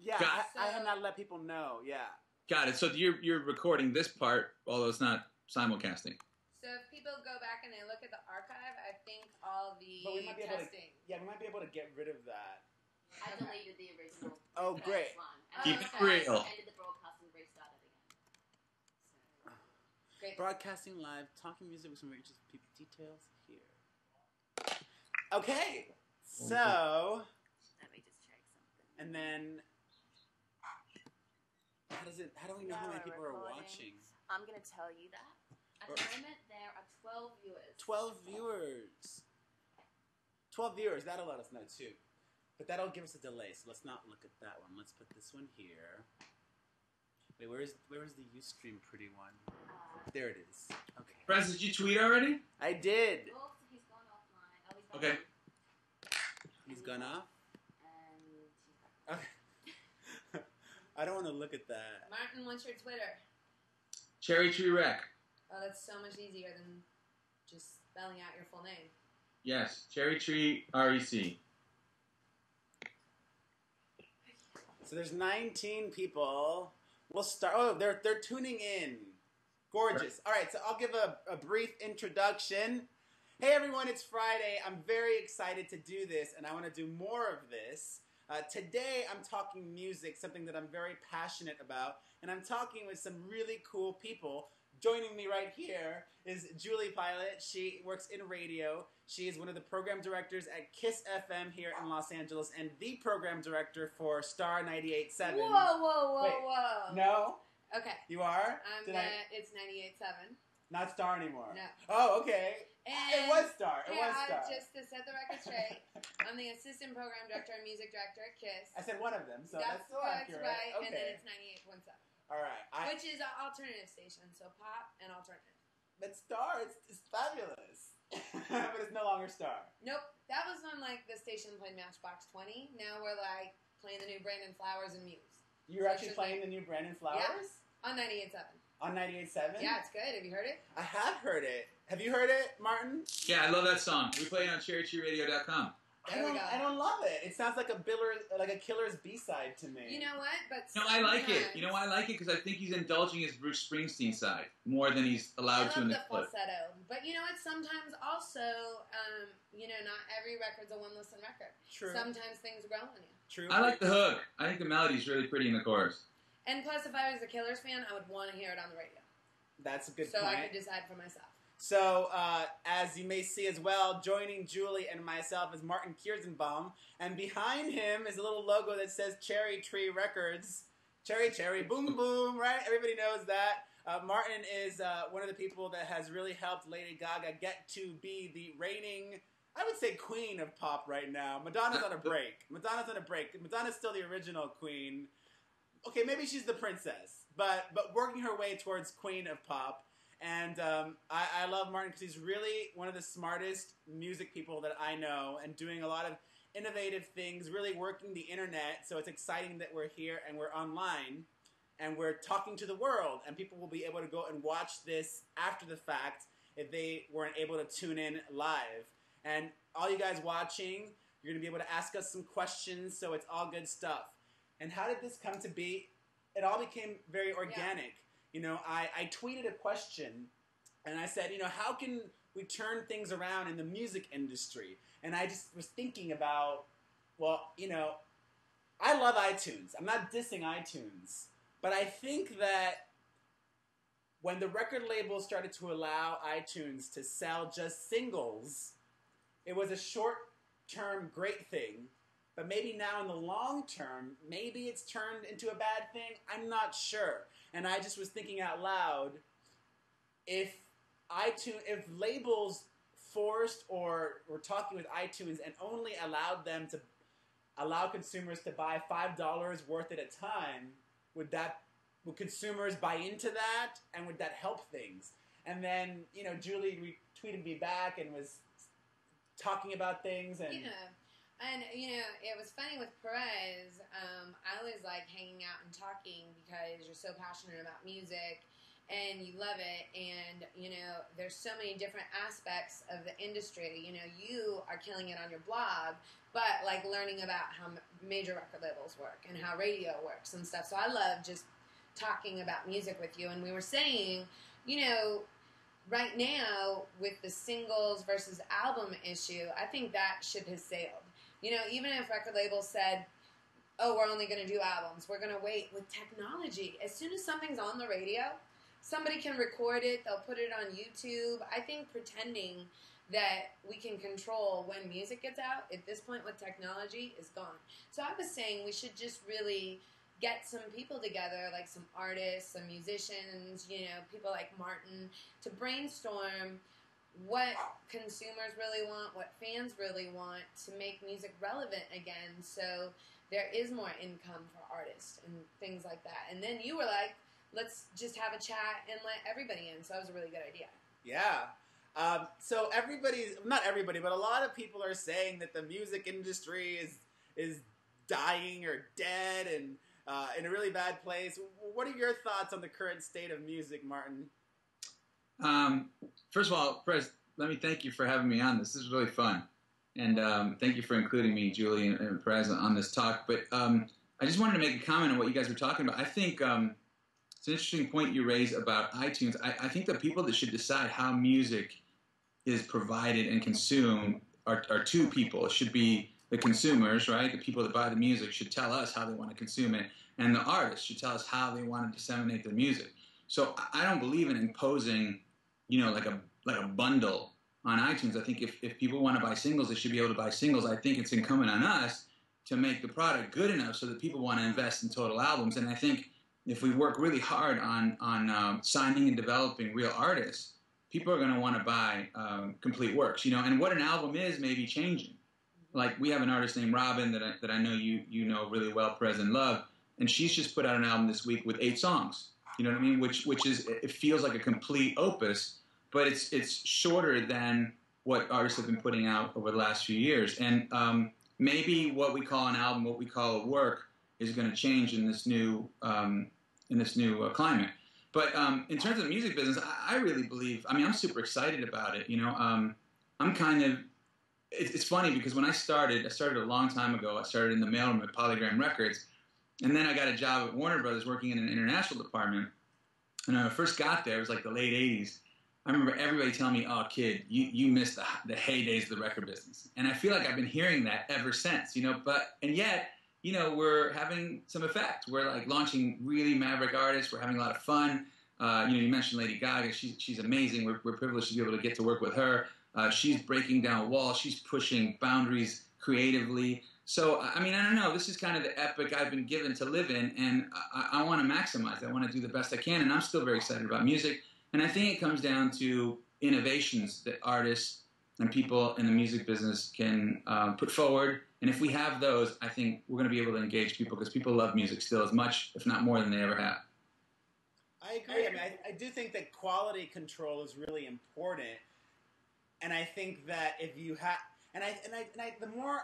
Yeah, Got I have not let people know. Yeah. Got it. So you're recording this part, although it's not simulcasting. So if people go back and they look at the archive, I think all the But we might be able to. testing. Yeah, we might be able to get rid of that. I deleted the original. Oh, great. One, Keep it okay. real. Ended the broadcast and restarted again. So. Great. Broadcasting live, talking music with some rich details here. Okay, so Let me just check something. and then how do we know how many people are watching? I'm gonna tell you that. At the moment, there are 12 viewers. 12 viewers. 12 viewers. That'll let us know too, but that'll give us a delay. So let's not look at that one. Let's put this one here. Wait, where's the Ustream pretty one? There it is. Okay. Francis, did you tweet already? I did. Oh, he's gone offline. Oh, he's back Okay. on. He's gone off. And she's back. Okay. I don't want to look at that. Martin, what's your Twitter? Cherry Tree Rec. Oh, that's so much easier than just spelling out your full name. Yes, Cherry Tree REC. So there's 19 people. We'll start. Oh, they're tuning in. Gorgeous. All right, so I'll give a brief introduction. Hey everyone, it's Friday. I'm very excited to do this, and I want to do more of this. Today I'm talking music, something that I'm very passionate about, and I'm talking with some really cool people. Joining me right here is Julie Pilot. She works in radio. She is one of the program directors at KISS FM here in Los Angeles and the program director for Star 98.7. Whoa, whoa, whoa, Wait, whoa. No? Okay. You are? It's 98.7. Not Star anymore? No. Oh, okay. And It was Star. It yeah, was Star. just to set the record straight, I'm the assistant program director and music director at KISS. I said one of them, so that's still accurate. right, Okay. and then it's 98.7. All right. Which is an alternative station, so pop and alternative. But Star, it's fabulous. But it's no longer Star. Nope, that was when like the station played Matchbox 20. Now we're like playing the new Brandon Flowers and Muse. You're So actually should playing the new Brandon Flowers? On 98.7. On 98.7? Yeah, it's good. Have you heard it? I have heard it. Have you heard it, Martin? Yeah, I love that song. We play it on CherryTreeRadio.com. There we go. I don't love it. It sounds like a Killer's B-side to me. You know what? But No, I like it. sometimes- You know why I like it? Because I think he's indulging his Bruce Springsteen side more than he's I allowed love to in the the clip. falsetto. But you know what? Sometimes also, not every record's a one-listen record. True. Sometimes things grow on you. True. I like the hook. I think the melody's really pretty in the chorus. And plus, if I was a Killers fan, I would want to hear it on the radio. That's a good So point. I could decide for myself. So, as you may see as well, joining Julie and myself is Martin Kierzenbaum, and behind him is a little logo that says Cherry Tree Records. Cherry, cherry, boom, boom, right? Everybody knows that. Martin is one of the people that has really helped Lady Gaga get to be the reigning, I would say, queen of pop right now. Madonna's on a break. Madonna's still the original queen. Okay, maybe she's the princess, but working her way towards queen of pop. And I love Martin because he's really one of the smartest music people that I know and doing a lot of innovative things, really working the internet. So it's exciting that we're here and we're online and we're talking to the world. And people will be able to go and watch this after the fact if they weren't able to tune in live. And all you guys watching, you're going to be able to ask us some questions. So it's all good stuff. And how did this come to be? It all became very organic. Yeah. You know, I tweeted a question, and I said, how can we turn things around in the music industry? And I just was thinking about, I love iTunes. I'm not dissing iTunes. But I think that when the record labels started to allow iTunes to sell just singles, it was a short-term great thing. But maybe now in the long term, maybe it's turned into a bad thing. I'm not sure. And I just was thinking out loud, if labels forced or were talking with iTunes and only allowed them to allow consumers to buy $5 worth at a time, would consumers buy into that? And would that help things? And then, Julie retweeted me back and was talking about things and... And, it was funny with Perez. I was, hanging out and talking because you're so passionate about music. and you love it, and there's so many different aspects of the industry. You are killing it on your blog, but like learning about how major record labels work and how radio works and stuff. So I love just talking about music with you. And we were saying, right now with the singles versus album issue, I think that ship has sailed. Even if record labels said, oh, we're only going to do albums, we're going to wait. With technology, as soon as something's on the radio, somebody can record it, they'll put it on YouTube. I think pretending that we can control when music gets out at this point with technology is gone. So I was saying we should just really get some people together, like some artists, some musicians, people like Martin, to brainstorm what consumers really want, what fans really want, to make music relevant again, so there is more income for artists and things like that. And then you were like, let's just have a chat and let everybody in. So that was a really good idea. Yeah. So not everybody, but a lot of people are saying that the music industry is dying or dead and in a really bad place. What are your thoughts on the current state of music, Martin? First of all, Perez, let me thank you for having me on this. This is really fun. And thank you for including me, Julie, and Perez on this talk. But I just wanted to make a comment on what you guys were talking about. I think it's an interesting point you raised about iTunes. I think the people that should decide how music is provided and consumed are two people. It should be the consumers, right? The people that buy the music should tell us how they want to consume it. And the artists should tell us how they want to disseminate their music. So I don't believe in imposing, like a bundle on iTunes. I think if people want to buy singles, they should be able to buy singles. I think it's incumbent on us to make the product good enough so that people want to invest in total albums. And I think if we work really hard on signing and developing real artists, people are going to want to buy complete works. And what an album is may be changing. Like we have an artist named Robin that I know you know really well, Perez, and love, and she's just put out an album this week with 8 songs. You know what I mean? Which is, it feels like a complete opus, but it's shorter than what artists have been putting out over the last few years. And maybe what we call an album, what we call a work, is going to change in this new climate. But in terms of the music business, I really believe. I mean, I'm super excited about it. I'm kind of. It's funny because when I started a long time ago. I started in the mailroom at Polygram Records, and then I got a job at Warner Brothers working in an international department. And when I first got there, it was like the late '80s. I remember everybody telling me, "Oh, kid, you missed the heydays of the record business." And I feel like I've been hearing that ever since. And yet, we're having some effect. We're like launching really maverick artists. We're having a lot of fun. You mentioned Lady Gaga. She's amazing. We're privileged to be able to get to work with her. She's breaking down walls. She's pushing boundaries creatively. So, I mean, I don't know. This is kind of the epic I've been given to live in, and I want to maximize it. I want to do the best I can, and I'm still very excited about music. And I think it comes down to innovations that artists and people in the music business can put forward. And if we have those, I think we're going to be able to engage people because people love music still as much, if not more, than they ever have. I agree. I mean, I do think that quality control is really important. And I think that if you have, the more,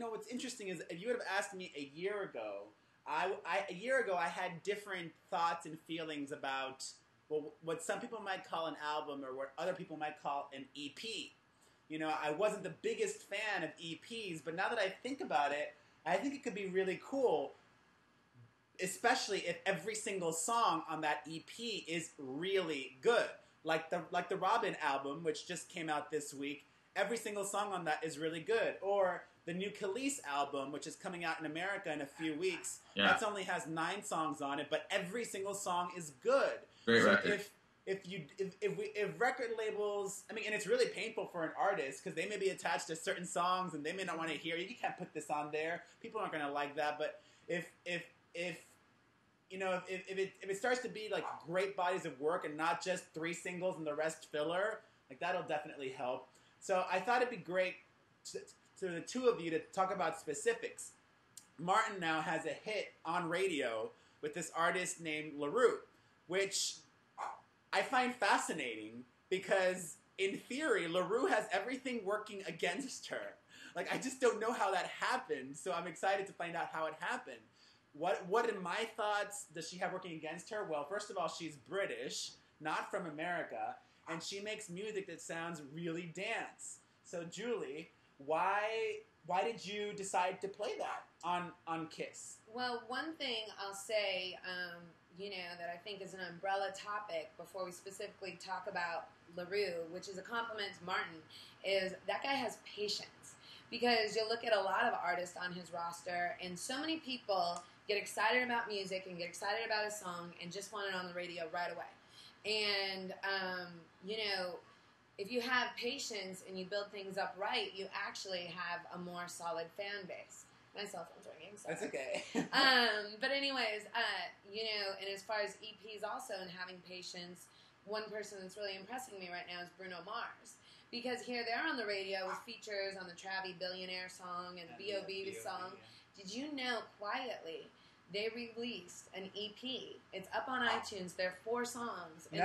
what's interesting is if you would have asked me a year ago, I had different thoughts and feelings about what some people might call an album or what other people might call an EP. I wasn't the biggest fan of EPs, but now that I think about it, I think it could be really cool, especially if every single song on that EP is really good. Like the Robin album, which just came out this week, every single song on that is really good. Or the new Khalees album, which is coming out in America in a few weeks, that only has 9 songs on it, but every single song is good. Great record. If record labels, and it's really painful for an artist because they may be attached to certain songs and they may not want to hear, you can't put this on there. People aren't going to like that. But if it starts to be like great bodies of work and not just 3 singles and the rest filler, like that'll definitely help. So I thought it'd be great to the two of you to talk about specifics. Martin now has a hit on radio with this artist named LaRue, which I find fascinating because in theory, LaRue has everything working against her. Like, I just don't know how that happened, so I'm excited to find out how it happened. What in my thoughts does she have working against her? Well, first of all, she's British, not from America, and she makes music that sounds really dance. So Julie, why did you decide to play that on Kiss? Well, one thing I'll say, that I think is an umbrella topic before we specifically talk about LaRue, which is a compliment to Martin, is that guy has patience. Because you'll look at a lot of artists on his roster, and so many people get excited about music and get excited about a song and just want it on the radio right away. And, if you have patience and you build things up right, you actually have a more solid fan base. My cell phone's ringing. Sorry. That's okay. But anyways, and as far as EPs also and having patience, one person that's really impressing me right now is Bruno Mars. Because here they're on the radio with features on the Travie Billionaire song and the B.O.B. song. Yeah. Did you know, quietly, they released an EP. It's up on iTunes. There are 4 songs. And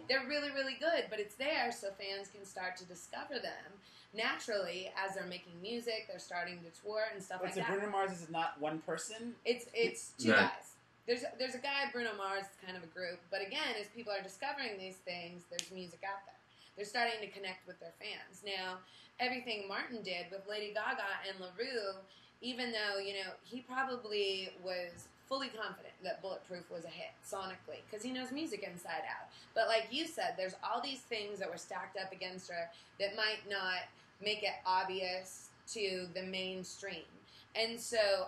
they're really, really good, but it's there so fans can start to discover them. Naturally, as they're making music, they're starting to tour and stuff like that. So Bruno Mars is not one person? It's 2 guys. There's a guy, Bruno Mars, it's kind of a group. But again, as people are discovering these things, there's music out there. They're starting to connect with their fans. Now, everything Martin did with Lady Gaga and LaRue, even though, he probably was fully confident that Bulletproof was a hit sonically because he knows music inside out. But like you said, there's all these things that were stacked up against her that might not make it obvious to the mainstream. And so,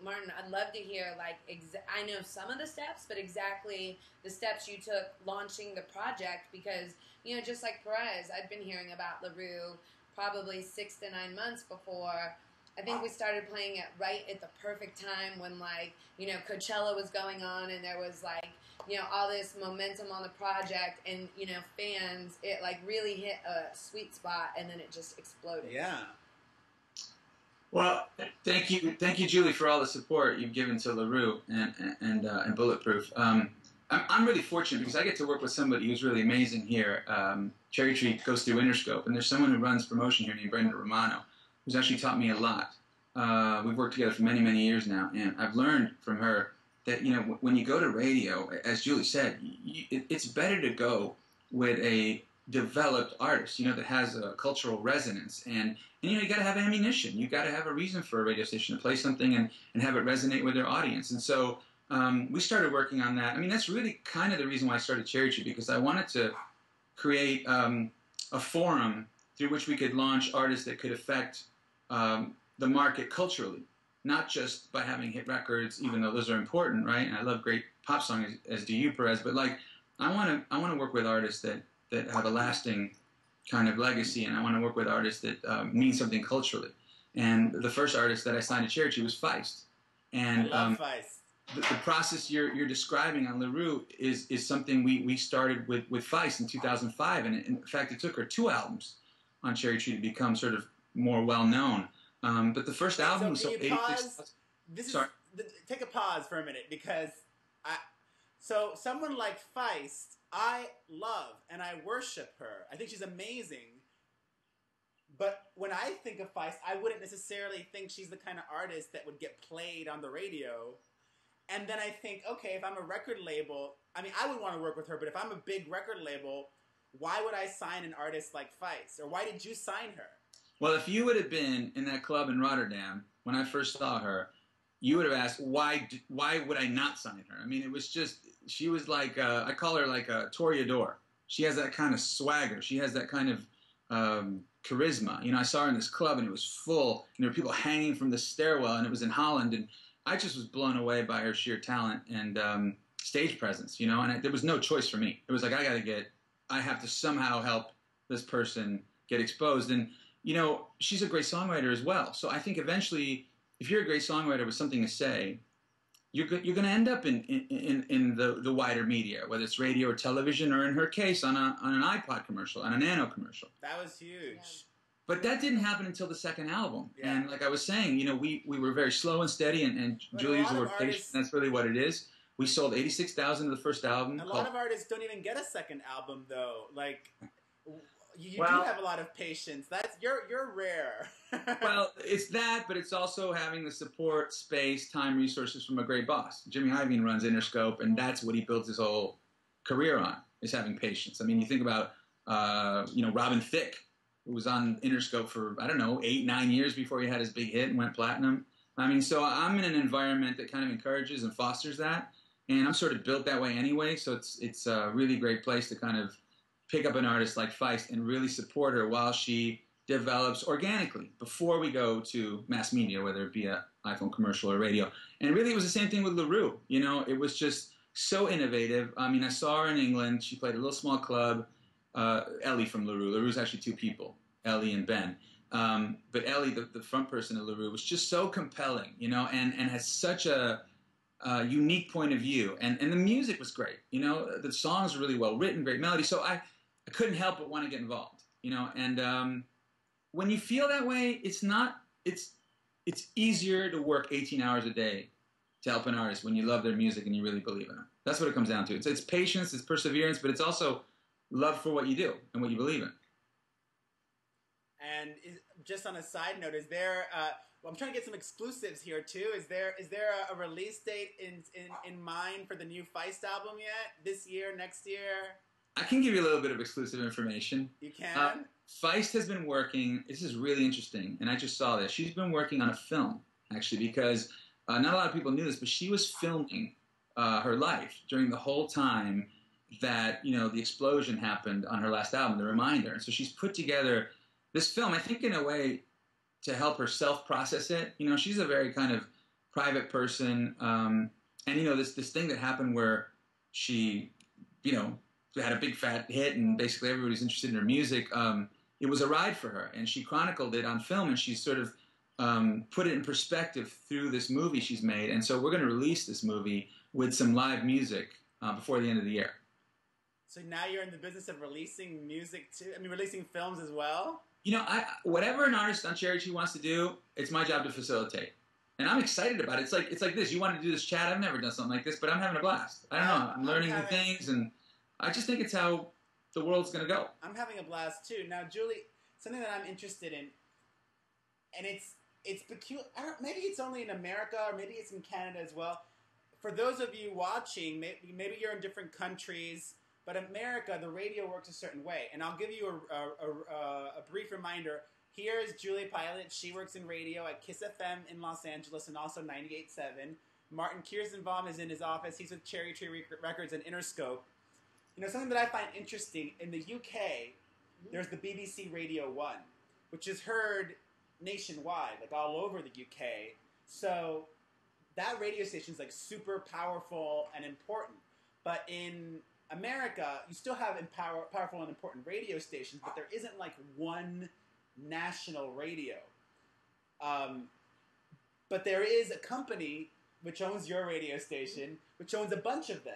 Martin, I'd love to hear, I know some of the steps, but exactly the steps you took launching the project because, just like Perez, I'd been hearing about LaRue probably 6 to 9 months before. I think we started playing it right at the perfect time when, Coachella was going on and there was, all this momentum on the project and, fans, it, really hit a sweet spot and then it just exploded. Yeah. Well, thank you, Julie, for all the support you've given to LaRue and Bulletproof. I'm really fortunate because I get to work with somebody who's really amazing here. Cherry Tree goes through Interscope, and there's someone who runs promotion here named Brenda Romano, who's actually taught me a lot. We've worked together for many, many years now, and I've learned from her that when you go to radio, as Julie said, it's better to go with a developed artist, that has a cultural resonance, and you got to have ammunition. You got to have a reason for a radio station to play something and have it resonate with their audience. And so we started working on that. I mean, that's really kind of the reason why I started Cherry Tree, because I wanted to create a forum through which we could launch artists that could affect the market culturally, not just by having hit records, even though those are important, right? And I love great pop songs, as do you, Perez. But I want to work with artists that have a lasting kind of legacy, and I want to work with artists that mean something culturally. And the first artist that I signed to Cherry Tree was Feist. And I love Feist. The process you're describing on LaRue is something we started with Feist in 2005, and in fact it took her 2 albums on Cherry Tree to become sort of more well known. But the first album was 86. Take a pause for a minute because so someone like Feist, I love and I worship her. I think she's amazing. But when I think of Feist, I wouldn't necessarily think she's the kind of artist that would get played on the radio. And then I think, okay, if I'm a record label, I mean, I would want to work with her, but if I'm a big record label, why would I sign an artist like Feist? Or why did you sign her? Well, if you would have been in that club in Rotterdam when I first saw her, you would have asked, why would I not sign her? I mean, it was just, she was like, I call her like a Toreador. She has that kind of swagger. She has that kind of charisma. I saw her in this club and it was full, and there were people hanging from the stairwell, and it was in Holland, and I just was blown away by her sheer talent and stage presence, and there was no choice for me. It was like, I have to somehow help this person get exposed. And, she's a great songwriter as well. So I think eventually, if you're a great songwriter with something to say, you're going to end up in the wider media, whether it's radio or television, or in her case, on an iPod commercial, on a Nano commercial. That was huge. Yeah. But that didn't happen until the second album. Yeah. And like I was saying, we were very slow and steady, and Julie used the word patient. That's really what it is. We sold 86,000 of the first album. A lot of artists don't even get a second album, though. Like, you do have a lot of patience. You're rare. Well, it's that, but it's also having the support, space, time, resources from a great boss. Jimmy Iovine runs Interscope, and that's what he builds his whole career on, is having patience. I mean, you think about, Robin Thicke, who was on Interscope for, I don't know, 8, 9 years before he had his big hit and went platinum. I mean, so I'm in an environment that kind of encourages and fosters that, and I'm sort of built that way anyway, so it's a really great place to kind of pick up an artist like Feist and really support her while she develops organically before we go to mass media, whether it be an iPhone commercial or radio. And really, it was the same thing with LaRue. It was just so innovative. I mean, I saw her in England. She played a little small club. Ellie from LaRue. LaRue's actually 2 people, Ellie and Ben. But Ellie, the front person of LaRue, was just so compelling, and has such a unique point of view. And the music was great. The songs were really well written, great melody. So I couldn't help but want to get involved, and when you feel that way, it's easier to work 18 hours a day to help an artist when you love their music and you really believe in them. That's what it comes down to. It's patience, it's perseverance, but it's also love for what you do and what you believe in. And just on a side note, is there? I'm trying to get some exclusives here too. Is there a release date in mind for the new Feist album yet? This year, next year? I can give you a little bit of exclusive information. You can? Feist has been working, this is really interesting, and I just saw this. She's been working on a film, actually, because not a lot of people knew this, but she was filming her life during the whole time that, the explosion happened on her last album, The Reminder. And so she's put together this film, I think, in a way to help her self-process it. She's a very kind of private person, and, this thing that happened where she, had a big fat hit and basically everybody's interested in her music. It was a ride for her, and she chronicled it on film, and she sort of put it in perspective through this movie she's made. And so we're going to release this movie with some live music before the end of the year. So now you're in the business of releasing music too? I mean, releasing films as well? Whatever an artist on Cherry Tree wants to do, it's my job to facilitate. And I'm excited about it. It's like this. You want to do this chat? I've never done something like this, but I'm having a blast. I don't know. I'm learning new things, and I just think it's how the world's going to go. I'm having a blast too. Now, Julie, something that I'm interested in, and it's peculiar. Maybe it's only in America, or maybe it's in Canada as well. For those of you watching, maybe you're in different countries, but America, the radio works a certain way. And I'll give you a brief reminder. Here is Julie Pilot. She works in radio at Kiss FM in Los Angeles and also 98.7. Martin Kirstenbaum is in his office. He's with Cherry Tree Records and Interscope. Something that I find interesting, in the UK, there's the BBC Radio 1, which is heard nationwide, like all over the UK. So that radio station is like super powerful and important. But in America, you still have powerful and important radio stations, but there isn't like one national radio. But there is a company which owns your radio station, which owns a bunch of them.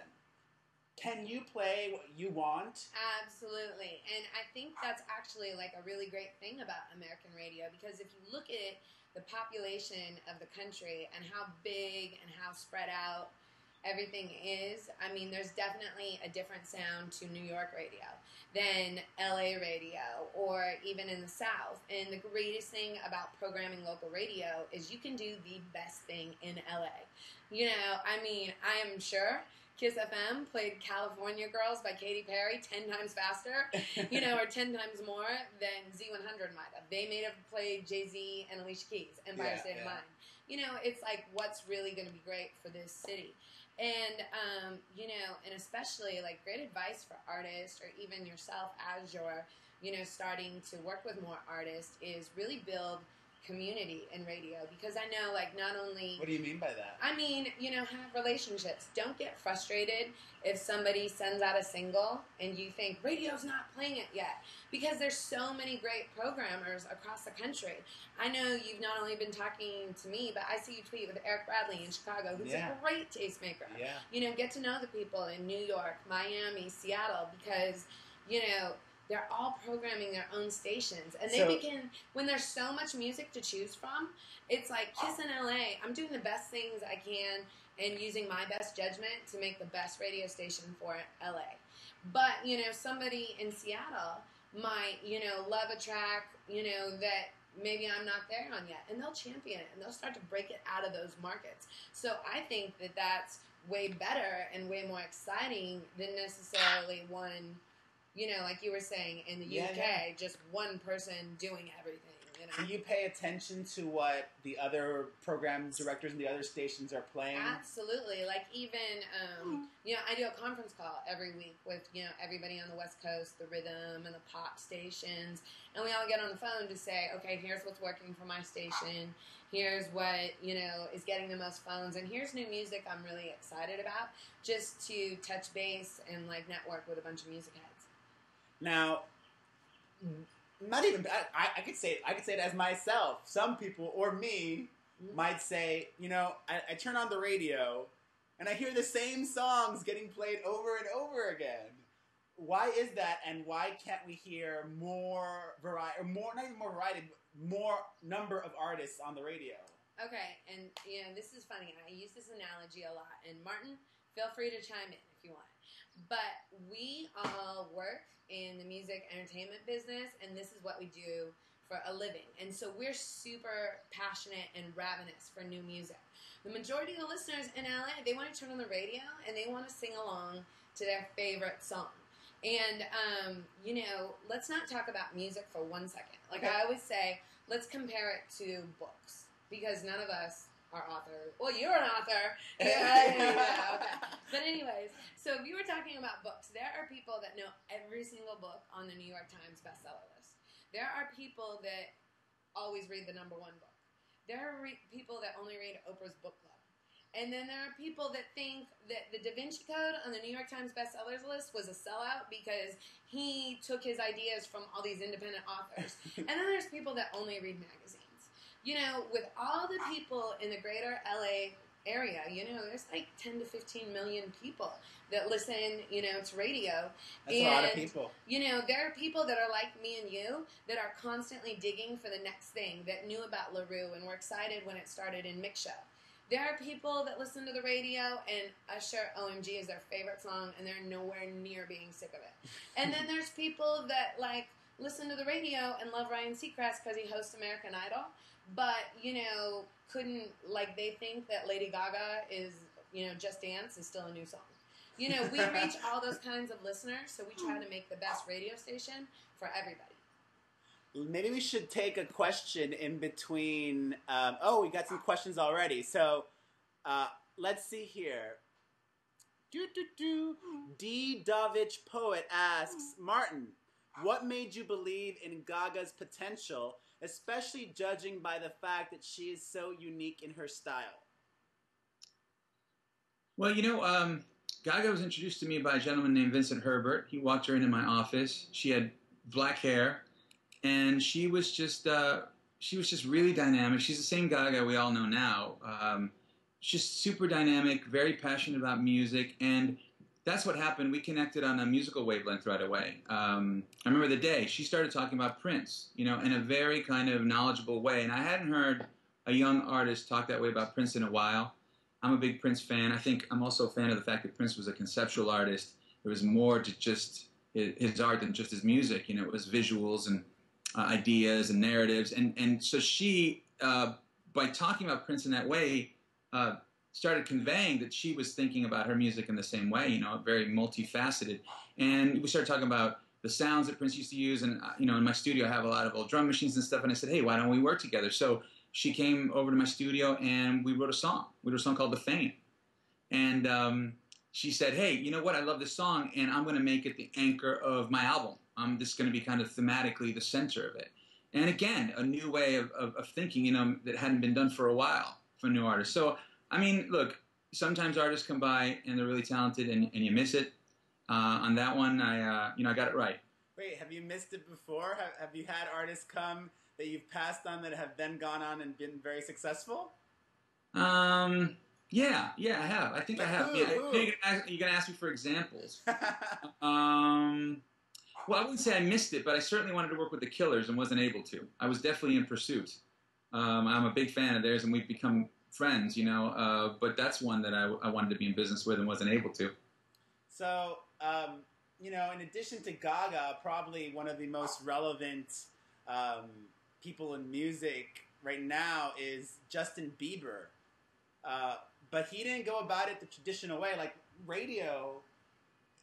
Can you play what you want? Absolutely. And I think that's actually like a really great thing about American radio, because if you look at the population of the country and how big and how spread out everything is, I mean, there's definitely a different sound to New York radio than LA radio or even in the South. And the greatest thing about programming local radio is you can do the best thing in LA. I mean, I am sure Kiss FM played California Girls by Katy Perry 10 times faster, or 10 times more than Z100 might have. They may have played Jay-Z and Alicia Keys, Empire State of Mind. It's like, what's really going to be great for this city? And, and especially, like, great advice for artists or even yourself as you're, starting to work with more artists is really build community in radio, because I know, like, not only... What do you mean by that? I mean, have relationships. Don't get frustrated if somebody sends out a single and you think, radio's not playing it yet, because there's so many great programmers across the country. I know you've not only been talking to me, but I see you tweet with Eric Bradley in Chicago, who's a great tastemaker. Yeah. Get to know the people in New York, Miami, Seattle, because, they're all programming their own stations. And when there's so much music to choose from, it's like, Kiss in LA, I'm doing the best things I can and using my best judgment to make the best radio station for LA. But, somebody in Seattle might, love a track, that maybe I'm not there on yet. And they'll champion it, and they'll start to break it out of those markets. So I think that that's way better and way more exciting than necessarily one, like you were saying, in the UK, just one person doing everything. Do you pay attention to what the other program directors and the other stations are playing? Absolutely. Like even, I do a conference call every week with, everybody on the West Coast, the rhythm and the pop stations. And we all get on the phone to say, okay, here's what's working for my station. Here's what, is getting the most phones. And here's new music I'm really excited about, just to touch base and network with a bunch of music heads. Now, not even I could say it as myself. Some people or me might say, I turn on the radio and I hear the same songs getting played over and over again. Why is that, and why can't we hear more variety, or more, not even more variety, more number of artists on the radio? Okay, and this is funny. I use this analogy a lot, and Martin, feel free to chime in if you want. But we all work in the music entertainment business, and this is what we do for a living. And so we're super passionate and ravenous for new music. The majority of the listeners in LA, they want to turn on the radio and they want to sing along to their favorite song. And, let's not talk about music for 1 second. Like I always say, let's compare it to books, because none of us are authors. Well, you're an author. Yeah, okay. But anyways, so if you were talking about books, there are people that know every single book on the New York Times bestseller list. There are people that always read the #1 book. There are people that only read Oprah's book club. And then there are people that think that the Da Vinci Code on the New York Times bestsellers list was a sellout because he took his ideas from all these independent authors. And then there's people that only read magazines. With all the people in the greater LA area, there's 10 to 15 million people that listen, to radio. That's a lot of people. There are people that are like me and you that are constantly digging for the next thing, that knew about LaRue and were excited when it started in Mix Show. There are people that listen to the radio and Usher OMG is their favorite song and they're nowhere near being sick of it. And then there's people that listen to the radio and love Ryan Seacrest because he hosts American Idol, but, couldn't, they think that Lady Gaga is, Just Dance is still a new song. We reach all those kinds of listeners, so we try to make the best radio station for everybody. Maybe we should take a question in between. We got some questions already. So let's see here. D. Davich Poet asks, Martin, what made you believe in Gaga's potential, especially judging by the fact that she is so unique in her style? Well, Gaga was introduced to me by a gentleman named Vincent Herbert. He walked her into my office. She had black hair, and she was just really dynamic. She's the same Gaga we all know now. Just super dynamic, very passionate about music, and that's what happened. We connected on a musical wavelength right away. I remember the day she started talking about Prince, in a very kind of knowledgeable way, and I hadn't heard a young artist talk that way about Prince in a while. I'm a big Prince fan. I think I'm also a fan of the fact that Prince was a conceptual artist. There was more to just his art than just his music. It was visuals and ideas and narratives. And so she, by talking about Prince in that way, started conveying that she was thinking about her music in the same way, very multifaceted. And we started talking about the sounds that Prince used to use. And, in my studio, I have a lot of old drum machines and stuff. And I said, hey, why don't we work together? So she came over to my studio and we wrote a song. We wrote a song called The Fame. And she said, hey, you know what? I love this song and I'm going to make it the anchor of my album. This is going to be kind of thematically the center of it. And again, a new way of thinking, that hadn't been done for a while for new artists. So, look, sometimes artists come by and they're really talented and you miss it. On that one, I got it right. Wait, have you missed it before? Have you had artists come that you've passed on that have then gone on and been very successful? Yeah, I have. I think I have. Yeah, you're going to ask me for examples. Well, I wouldn't say I missed it, but I certainly wanted to work with the Killers and wasn't able to. I was definitely in pursuit. I'm a big fan of theirs, and we've become friends, but that's one that I wanted to be in business with and wasn't able to. So, in addition to Gaga, probably one of the most relevant people in music right now is Justin Bieber. But he didn't go about it the traditional way. Like, radio,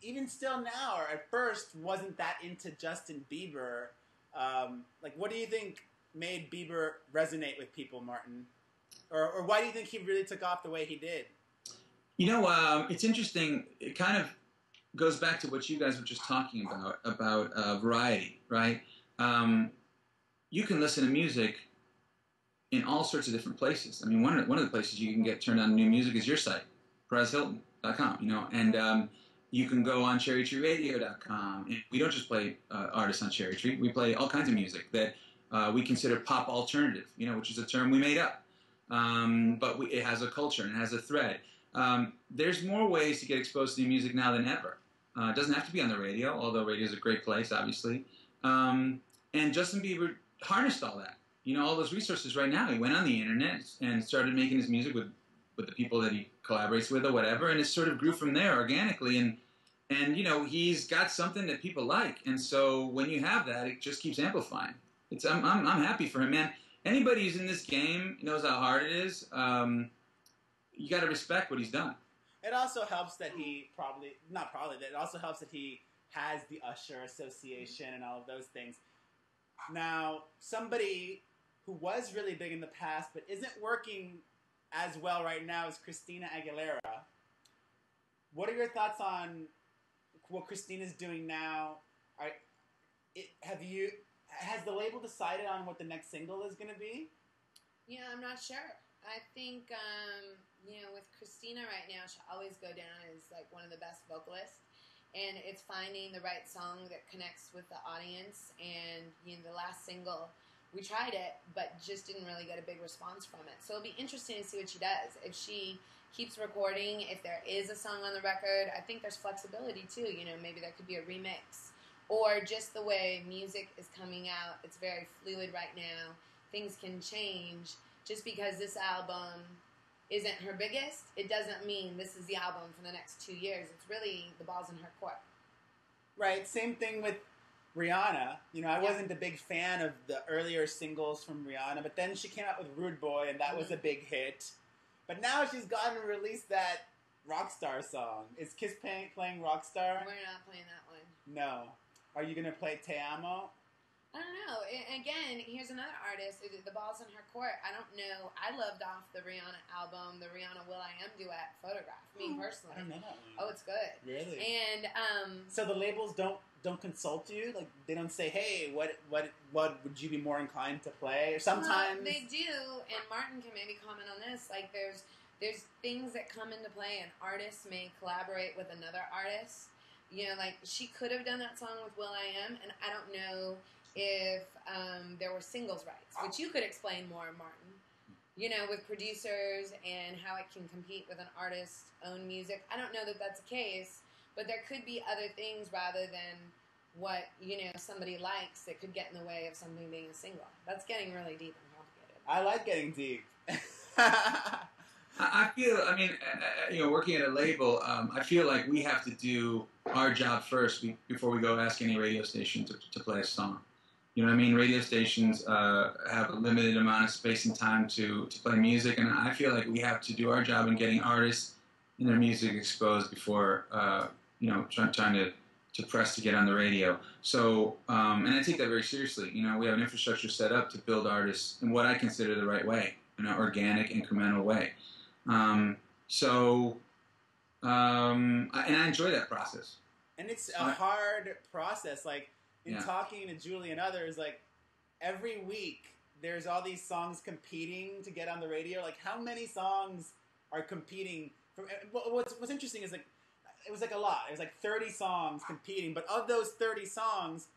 even still now, or at first, wasn't that into Justin Bieber. Like, what do you think made Bieber resonate with people, Martin? Or why do you think he really took off the way he did? You know, it's interesting. It kind of goes back to what you guys were just talking about variety, right? You can listen to music in all sorts of different places. I mean, one of the places you can get turned on to new music is your site, PerezHilton.com, you know, and you can go on CherryTreeRadio.com. And we don't just play artists on Cherry Tree. We play all kinds of music that we consider pop alternative, you know, which is a term we made up. But it has a culture and it has a thread. There's more ways to get exposed to new music now than ever. It doesn't have to be on the radio, although radio is a great place, obviously. And Justin Bieber harnessed all that. You know, all those resources right now. He went on the internet and started making his music with the people that he collaborates with or whatever, and it sort of grew from there organically. And you know, he's got something that people like, and so when you have that, it just keeps amplifying. I'm happy for him, man. Anybody who's in this game knows how hard it is. You got to respect what he's done. It also helps that it also helps that he has the Usher Association and all of those things. Now, somebody who was really big in the past but isn't working as well right now is Christina Aguilera. What are your thoughts on what Christina's doing now? Has the label decided on what the next single is going to be? Yeah, I'm not sure. I think, you know, with Christina right now, she'll always go down as like one of the best vocalists. And it's finding the right song that connects with the audience. And, you know, the last single, we tried it, but just didn't really get a big response from it. So it'll be interesting to see what she does. If she keeps recording, if there is a song on the record, I think there's flexibility too. You know, maybe there could be a remix. Or just the way music is coming out, it's very fluid right now. Things can change. Just because this album isn't her biggest, it doesn't mean this is the album for the next 2 years. It's really the ball's in her court. Right. Same thing with Rihanna. You know, I wasn't a big fan of the earlier singles from Rihanna, but then she came out with Rude Boy, and that was a big hit. But now she's gone and released that Rockstar song. Is Kiss playing Rockstar? We're not playing that one. No. Are you going to play Te Amo? I don't know. Again, here's another artist. The ball's in her court. I don't know. I loved off the Rihanna album, the Rihanna Will.i.am duet, Photograph. Me personally. I don't know that one. Oh, it's good. Really? And so the labels don't consult you? Like, they don't say, hey, what would you be more inclined to play? Or sometimes they do. And Martin can maybe comment on this. Like, there's things that come into play. An artist may collaborate with another artist. You know, like, she could have done that song with Will.i.am, and I don't know if there were singles rights, which you could explain more, Martin. You know, with producers and how it can compete with an artist's own music. I don't know that that's the case, but there could be other things rather than what, you know, somebody likes that could get in the way of something being a single. That's getting really deep and complicated. I like getting deep. I feel, I mean, you know, working at a label, I feel like we have to do our job first before we go ask any radio station to play a song. You know what I mean? Radio stations have a limited amount of space and time to play music, and I feel like we have to do our job in getting artists and their music exposed before, you know, trying to press to get on the radio. So, and I take that very seriously. You know, we have an infrastructure set up to build artists in what I consider the right way, in an organic, incremental way. And I enjoy that process. And it's a hard process. Like, in talking to Julie and others, like, every week there's all these songs competing to get on the radio. Like, how many songs are competing? What's interesting is, like, it was like a lot. It was like 30 songs competing. But of those 30 songs,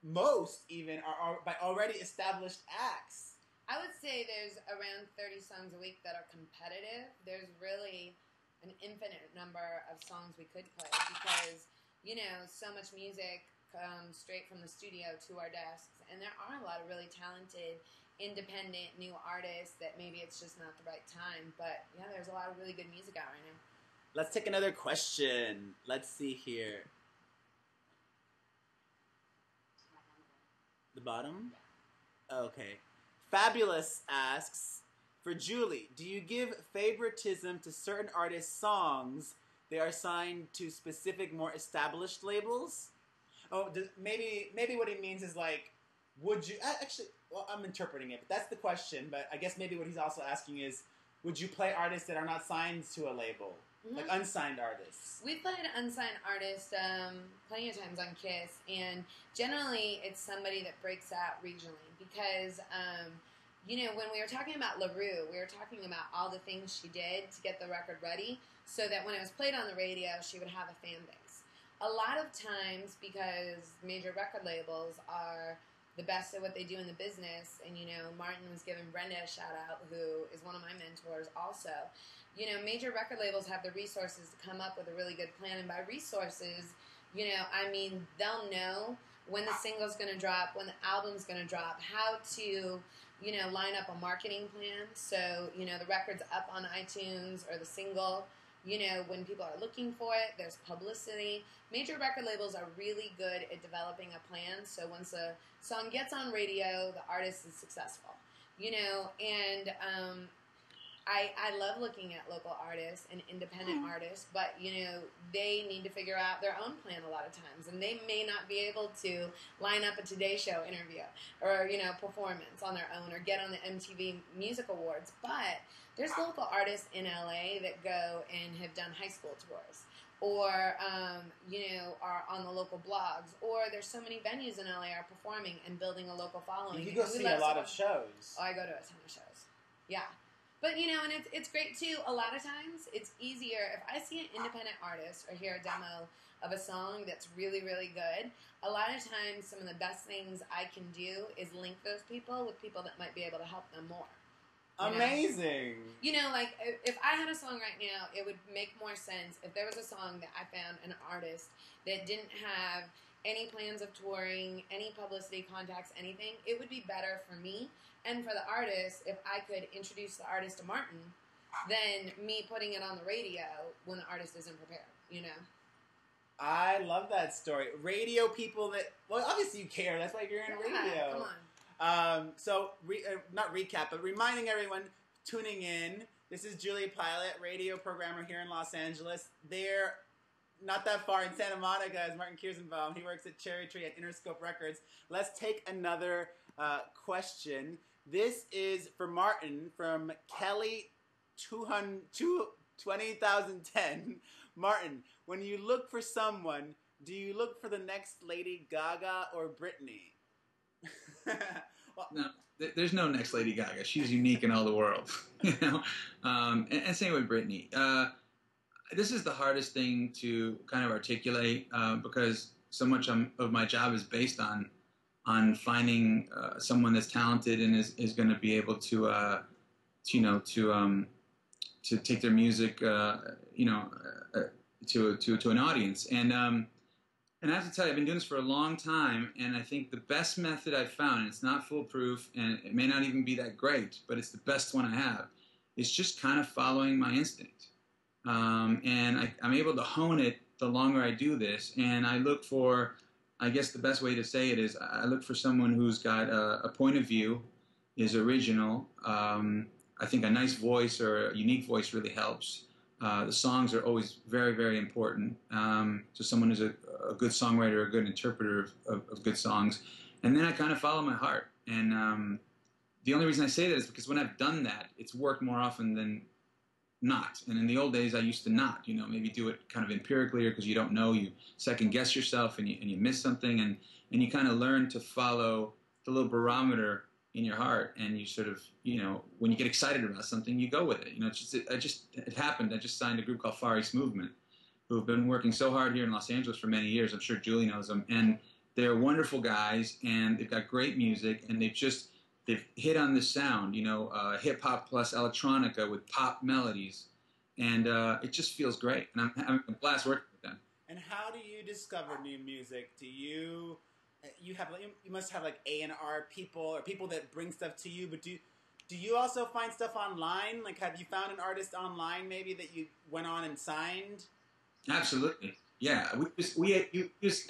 most even are by already established acts. I would say there's around 30 songs a week that are competitive. There's really an infinite number of songs we could play because, you know, so much music comes straight from the studio to our desks. And there are a lot of really talented, independent, new artists that maybe it's just not the right time. But, yeah, there's a lot of really good music out right now. Let's take another question. Let's see here. The bottom? Okay. Fabulous asks, for Julie, do you give favoritism to certain artists' songs they are signed to specific, more established labels? Oh, maybe what he means is like, would you actually? Well, I'm interpreting it, but that's the question. But I guess maybe what he's also asking is, would you play artists that are not signed to a label, like unsigned artists? We've played unsigned artists plenty of times on Kiss, and generally it's somebody that breaks out regionally because. When we were talking about LaRue, we were talking about all the things she did to get the record ready so that when it was played on the radio, she would have a fan base. A lot of times, because major record labels are the best at what they do in the business, and, Martin was giving Brenda a shout-out, who is one of my mentors also. Major record labels have the resources to come up with a really good plan, and by resources, they'll know when the single's going to drop, when the album's going to drop, how to... line up a marketing plan. So, the record's up on iTunes or the single, when people are looking for it, there's publicity. Major record labels are really good at developing a plan. So once a song gets on radio, the artist is successful, I love looking at local artists and independent artists, but, they need to figure out their own plan a lot of times, and they may not be able to line up a Today Show interview or, performance on their own or get on the MTV Music Awards, but there's local artists in LA that go and have done high school tours or, are on the local blogs, or there's so many venues in LA are performing and building a local following. You go see a lot of shows. Oh, I go to a ton of shows. Yeah. But, and it's great, too. A lot of times, it's easier. If I see an independent artist or hear a demo of a song that's really, really good, a lot of times, some of the best things I can do is link those people with people that might be able to help them more. Amazing. Like, if I had a song right now, it would make more sense if there was a song that I found an artist that didn't have any plans of touring, any publicity contacts, anything. It would be better for me and for the artist if I could introduce the artist to Martin than me putting it on the radio when the artist isn't prepared, I love that story. Radio people that, well, obviously you care. That's why you're in radio. Come on. Not recap, but reminding everyone tuning in, this is Julie Pilot, radio programmer here in Los Angeles. They're not that far in Santa Monica is Martin Kierszenbaum. He works at Cherry Tree at Interscope Records. Let's take another question. This is for Martin from Kelly 2010. Martin, when you look for someone, do you look for the next Lady Gaga or Britney? No, there's no next Lady Gaga. She's unique in all the world, and same with Britney. This is the hardest thing to kind of articulate because so much of my job is based on finding someone that's talented and is going to be able to take their music to an audience. And I have to tell you, I've been doing this for a long time, and I think the best method I've found, and it's not foolproof, and it may not even be that great, but it's the best one I have, is just kind of following my instinct. And I'm able to hone it the longer I do this, and I look for, I guess the best way to say it is, I look for someone who's got a point of view, is original. I think a nice voice or a unique voice really helps. The songs are always very, very important. So someone who's a good songwriter, a good interpreter of good songs. And then I kind of follow my heart. And the only reason I say that is because when I've done that, it's worked more often than not. And in the old days, I used to not, maybe do it kind of empirically or because you don't know, you second guess yourself and you miss something. And you kind of learn to follow the little barometer in your heart, and you sort of, when you get excited about something, you go with it. It happened. I just signed a group called Far East Movement, who have been working so hard here in Los Angeles for many years. I'm sure Julie knows them. And they're wonderful guys, and they've got great music, and they've hit on this sound, hip-hop plus electronica with pop melodies. And it just feels great. And I'm having a blast working with them. And how do you discover new music? Do you must have like A&R people or people that bring stuff to you, but do you also find stuff online? Like, have you found an artist online maybe that you went on and signed? Absolutely, yeah. We use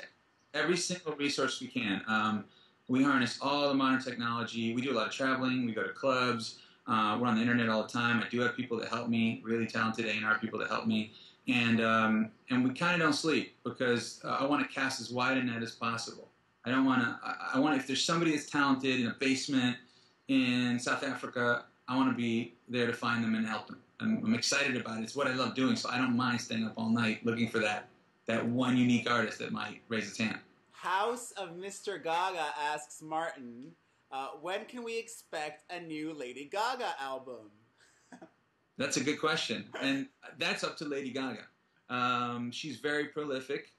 every single resource we can. We harness all the modern technology. We do a lot of traveling. We go to clubs. We're on the internet all the time. I do have people that help me, really talented A&R people that help me. And we kind of don't sleep because I want to cast as wide a net as possible. I don't want to, I want, if there's somebody that's talented in a basement in South Africa, I want to be there to find them and help them. I'm excited about it. It's what I love doing, so I don't mind staying up all night looking for that one unique artist that might raise its hand. House of Mr. Gaga asks Martin, when can we expect a new Lady Gaga album? That's a good question, and that's up to Lady Gaga. She's very prolific,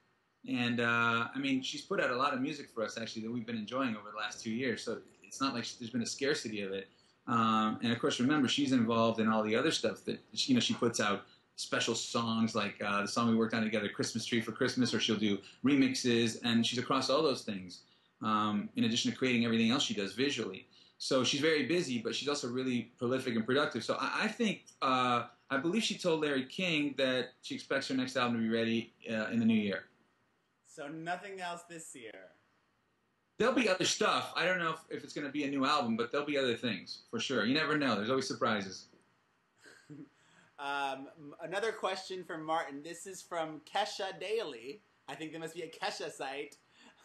and I mean, she's put out a lot of music for us, actually, that we've been enjoying over the last 2 years, so it's not like there's been a scarcity of it. And of course, remember, she's involved in all the other stuff that, you know, she puts out special songs like the song we worked on together, Christmas Tree for Christmas, or she'll do remixes, and she's across all those things, in addition to creating everything else she does visually. So she's very busy, but she's also really prolific and productive. So I think, I believe she told Larry King that she expects her next album to be ready in the new year. So nothing else this year. There'll be other stuff. I don't know if it's going to be a new album, but there'll be other things, for sure. You never know. There's always surprises. Another question from Martin. This is from Kesha Daily. I think there must be a Kesha site.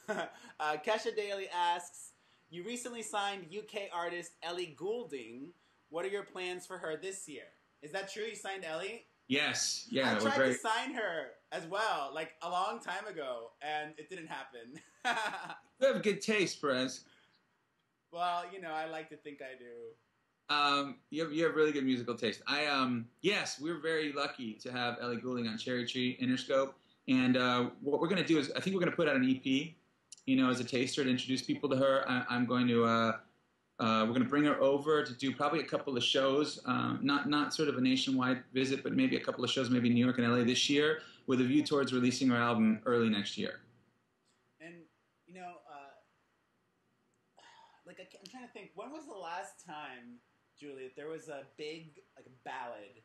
Kesha Daily asks, you recently signed UK artist Ellie Goulding. What are your plans for her this year? Is that true? You signed Ellie? Yes. Yeah. I tried to sign her as well, like a long time ago, and it didn't happen. You have good taste, Perez. Well, you know, I like to think I do. You have really good musical taste. Yes, we're very lucky to have Ellie Goulding on Cherry Tree Interscope. And what we're going to do is, I think we're going to put out an EP, you know, as a taster to introduce people to her. I'm going to, we're going to bring her over to do probably a couple of shows, not sort of a nationwide visit, but maybe a couple of shows, maybe in New York and LA this year, with a view towards releasing her album early next year. And, you know, like, I'm trying to think, when was the last time, Julie, there was a big, like, a ballad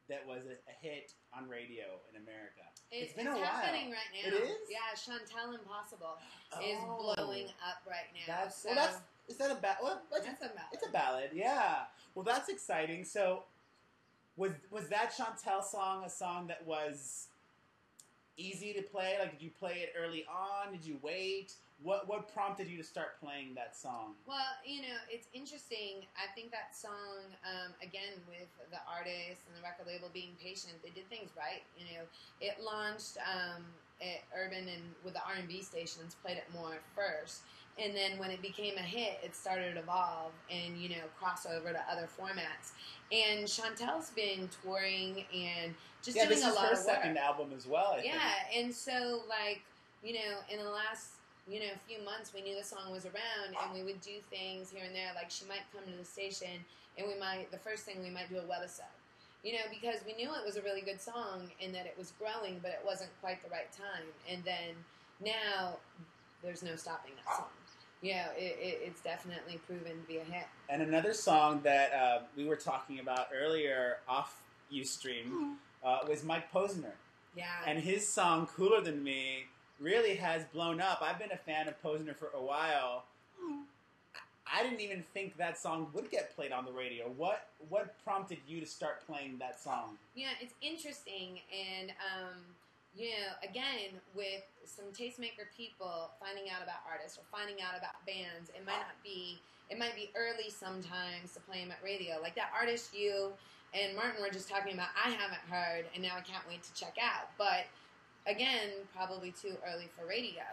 that was a hit on radio in America? It's been a while. It's happening right now. It is? Yeah, Chantel Impossible is blowing up right now. Is that a ballad? Well, that's a ballad. It's a ballad, yeah. Well, that's exciting. So, was that Chantel song a song that was easy to play? Like, did you play it early on? Did you wait? What prompted you to start playing that song? Well, you know, it's interesting. I think that song, again, with the artist and the record label being patient, they did things right. You know, it launched at Urban and with the R&B stations, played it more first. And then when it became a hit, it started to evolve and, you know, cross over to other formats. And Chantel's been touring and just doing a lot of work. This is her second album as well, I think. Yeah, and so, like, you know, in the last, you know, few months, we knew the song was around, and we would do things here and there. Like, she might come to the station, and the first thing, we might do a webisode. You know, because we knew it was a really good song, and that it was growing, but it wasn't quite the right time. And then, now, there's no stopping that song. You know, it's definitely proven to be a hit. And another song that we were talking about earlier off Ustream was Mike Posner. Yeah. And his song, Cooler Than Me, really has blown up. I've been a fan of Posner for a while. I didn't even think that song would get played on the radio. What prompted you to start playing that song? Yeah, it's interesting, and you know, again, with some tastemaker people finding out about artists or finding out about bands, it might be early sometimes to play them at radio. Like that artist you and Martin were just talking about, I haven't heard, and now I can't wait to check out. But again, probably too early for radio.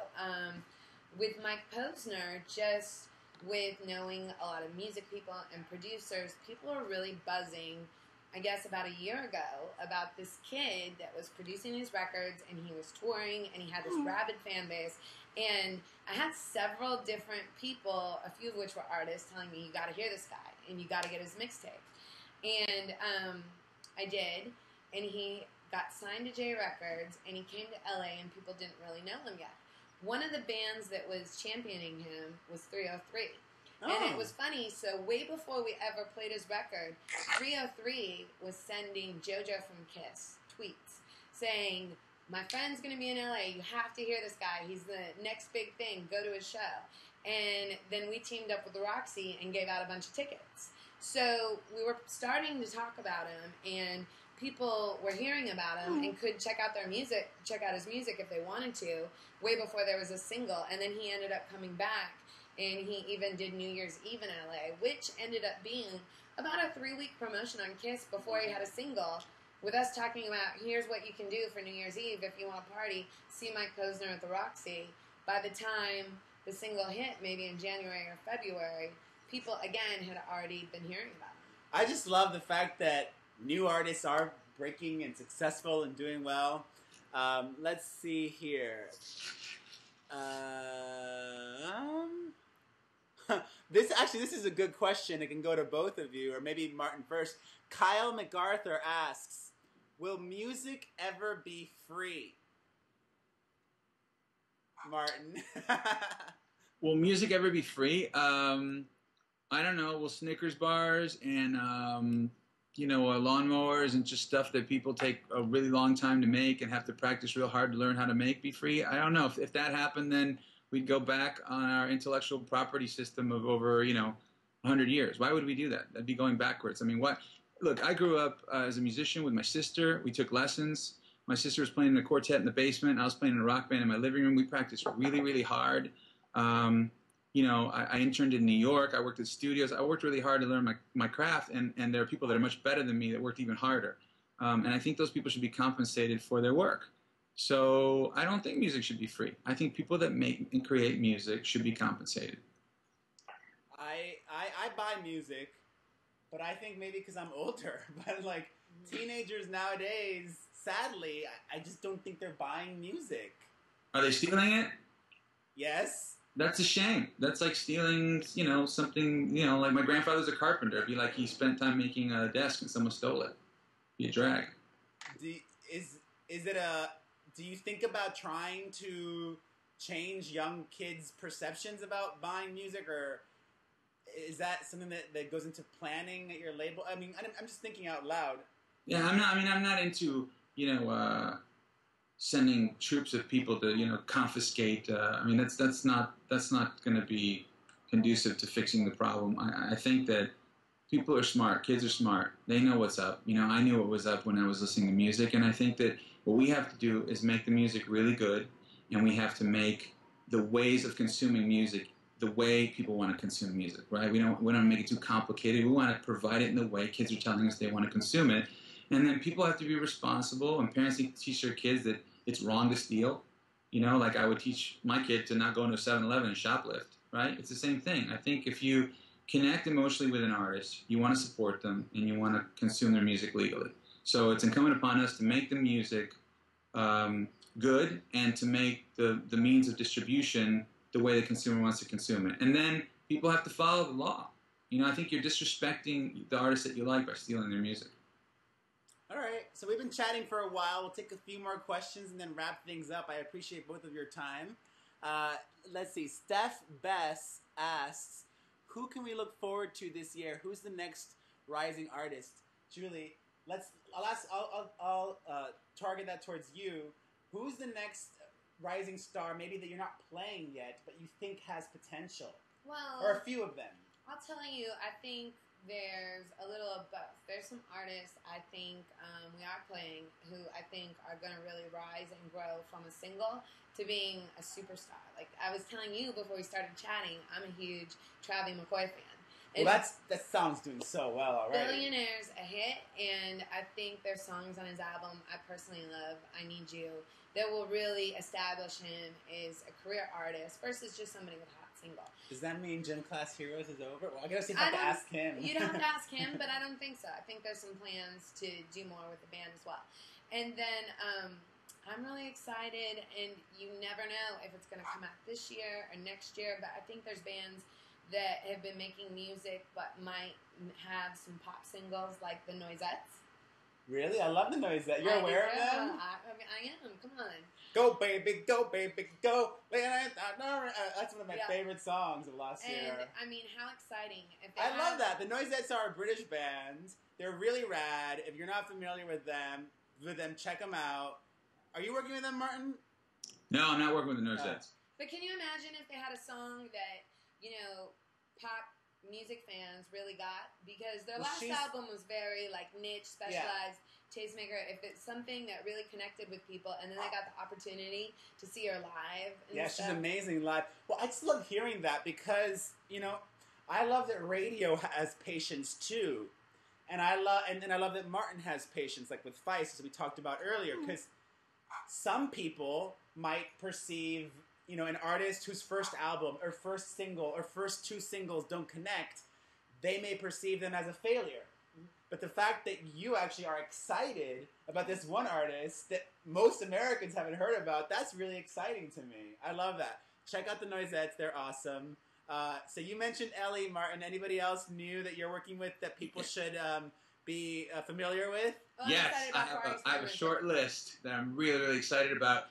With Mike Posner, just with knowing a lot of music people and producers, people are really buzzing, I guess about a year ago, about this kid that was producing these records, and he was touring, and he had this rabid fan base. And I had several different people, a few of which were artists, telling me, you got to hear this guy, and you got to get his mixtape. And I did, and he got signed to J Records, and he came to LA, and people didn't really know him yet. One of the bands that was championing him was 303. Oh. And it was funny, so way before we ever played his record, 303 was sending JoJo from Kiss tweets saying, my friend's going to be in LA, you have to hear this guy, he's the next big thing, go to his show. And then we teamed up with Roxy and gave out a bunch of tickets. So we were starting to talk about him, and people were hearing about him and could check out his music if they wanted to, way before there was a single. And then he ended up coming back, and he even did New Year's Eve in LA, which ended up being about a 3-week promotion on Kiss before he had a single, with us talking about, here's what you can do for New Year's Eve if you want to party. See Mike Posner at the Roxy. By the time the single hit, maybe in January or February, people, again, had already been hearing about him. I just love the fact that new artists are breaking and successful and doing well. Let's see here. This is a good question. It can go to both of you, or maybe Martin first. Kyle MacArthur asks, will music ever be free? Martin. Will music ever be free? I don't know. Will Snickers bars and lawnmowers and just stuff that people take a really long time to make and have to practice real hard to learn how to make be free? I don't know. If that happened, then we'd go back on our intellectual property system of over 100 years. Why would we do that? That'd be going backwards. I mean, what? Look, I grew up as a musician with my sister. We took lessons. My sister was playing in a quartet in the basement. I was playing in a rock band in my living room. We practiced really, really hard. I interned in New York. I worked at studios. I worked really hard to learn my craft, and there are people that are much better than me that worked even harder. And I think those people should be compensated for their work. So I don't think music should be free. I think people that make and create music should be compensated. I buy music, but I think maybe because I'm older. But like teenagers nowadays, sadly, I just don't think they're buying music. Are they stealing it? Yes. That's a shame. That's like stealing, something, like my grandfather's a carpenter. It'd be like he spent time making a desk and someone stole it. Be a drag. Do you think about trying to change young kids' perceptions about buying music, or is that something that goes into planning at your label? I mean, I'm just thinking out loud. Yeah, I'm not into, sending troops of people to, confiscate. That's not going to be conducive to fixing the problem. I think that people are smart. Kids are smart. They know what's up. I knew what was up when I was listening to music, and I think that what we have to do is make the music really good, and we have to make the ways of consuming music the way people want to consume music, right? We don't make it too complicated. We want to provide it in the way kids are telling us they want to consume it. And then people have to be responsible, and parents need to teach their kids that it's wrong to steal. Like I would teach my kid to not go into a 7-Eleven and shoplift, right? It's the same thing. I think if you connect emotionally with an artist, you want to support them, and you want to consume their music legally. So it's incumbent upon us to make the music good and to make the means of distribution the way the consumer wants to consume it. And then people have to follow the law. I think you're disrespecting the artists that you like by stealing their music. All right, so we've been chatting for a while. We'll take a few more questions and then wrap things up. I appreciate both of your time. Let's see. Steph Bess asks, who can we look forward to this year? Who's the next rising artist? Julie, I'll target that towards you. Who's the next rising star, maybe that you're not playing yet, but you think has potential? Well, or a few of them. I'll tell you, I think there's a little of both. There's some artists I think we are playing who I think are going to really rise and grow from a single to being a superstar. Like I was telling you before we started chatting, I'm a huge Travie McCoy fan. Well, that sounds doing so well already. Billionaire's a hit, and I think there's songs on his album I personally love, I Need You, that will really establish him as a career artist versus just somebody with a hot single. Does that mean Gym Class Heroes is over? Well, I guess you have to ask him. You'd have to ask him, but I don't think so. I think there's some plans to do more with the band as well. And then I'm really excited, and you never know if it's going to come out this year or next year, but I think there's bands that have been making music but might have some pop singles like the Noisettes. Really? I love the Noisettes. You're aware of them? I am. Come on. Go, baby, go, baby, go. That's one of my favorite songs of last year. And, I mean, how exciting. I love that. The Noisettes are a British band. They're really rad. If you're not familiar with them, check them out. Are you working with them, Martin? No, I'm not working with the Noisettes. But can you imagine if they had a song that you know, pop music fans really got, because their Well, last album was very like niche, specialized, tastemaker. If it's something that really connected with people, and then they got the opportunity to see her live. And Yeah, stuff. she's amazing live. Well, I just love hearing that because, you know, I love that radio has patience too. And I love that Martin has patience, like with Feist, as we talked about earlier, because some people might perceive, you know, an artist whose first album or first single or first two singles don't connect, they may perceive them as a failure. But the fact that you actually are excited about this one artist that most Americans haven't heard about, that's really exciting to me. I love that. Check out the Noisettes. They're awesome. So you mentioned Ellie, Martin. Anybody else new that you're working with that people should be familiar with? Well, I'm Yes, excited I about have, Far I East have a Movement. short list that I'm really, really excited about.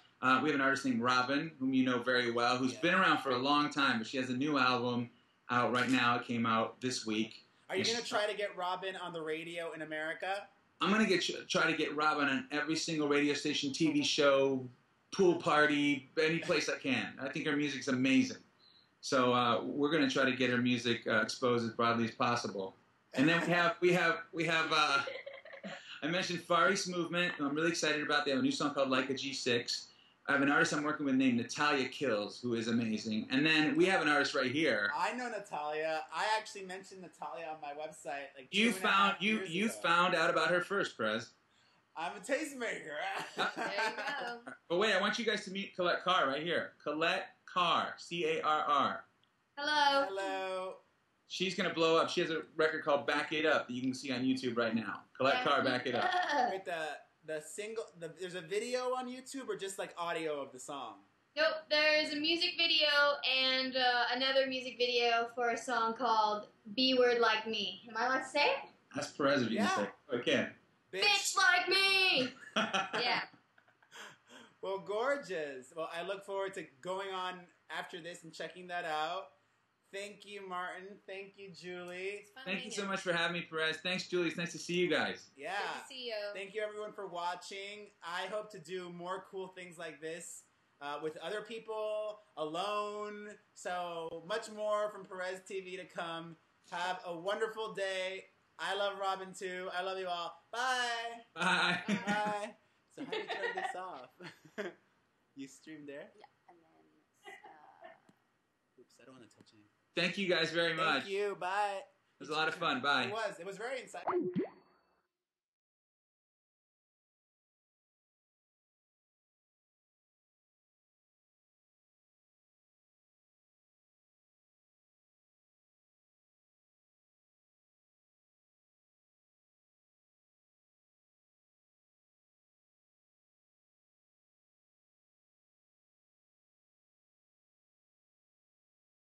We have an artist named Robin, whom you know very well, who's been around for a long time, but she has a new album out right now. It came out this week. Are you going to try to get Robin on the radio in America? I'm going to try to get Robin on every single radio station, TV show, pool party, any place I can. I think her music's amazing. So we're going to try to get her music exposed as broadly as possible. And then we have I mentioned Far East Movement, who I'm really excited about. They have a new song called Like a G6. I have an artist I'm working with named Natalia Kills, who is amazing. And then we have an artist right here. I know Natalia. I actually mentioned Natalia on my website. Like You 2.5 years you ago. found out about her first, Prez. I'm a tastemaker. There you go. But wait, I want you guys to meet Colette Carr right here. Colette Carr, Carr. Hello. Hello. She's going to blow up. She has a record called Back It Up that you can see on YouTube right now. Colette Carr, Back It Up. Wait, the single. There's a video on YouTube or just like audio of the song? Nope, there's a music video and another music video for a song called B Word Like Me. Am I allowed to say it? That's Perez if you can say it. Okay. Bitch like me! Yeah. Well, gorgeous. Well, I look forward to going on after this and checking that out. Thank you, Martin. Thank you, Julie. It's fun Thank you so hanging. much for having me, Perez. Thanks, Julie. It's nice to see you guys. Yeah. Good to see you. Thank you, everyone, for watching. I hope to do more cool things like this with other people, alone. So much more from Perez TV to come. Have a wonderful day. I love Robin, too. I love you all. Bye. Bye. Bye. So how do you turn this off? You stream there? Yeah, and then Oops, I don't want to touch anything. Thank you guys very much. Thank you. Bye. It was a lot of fun. Bye. It was very insightful.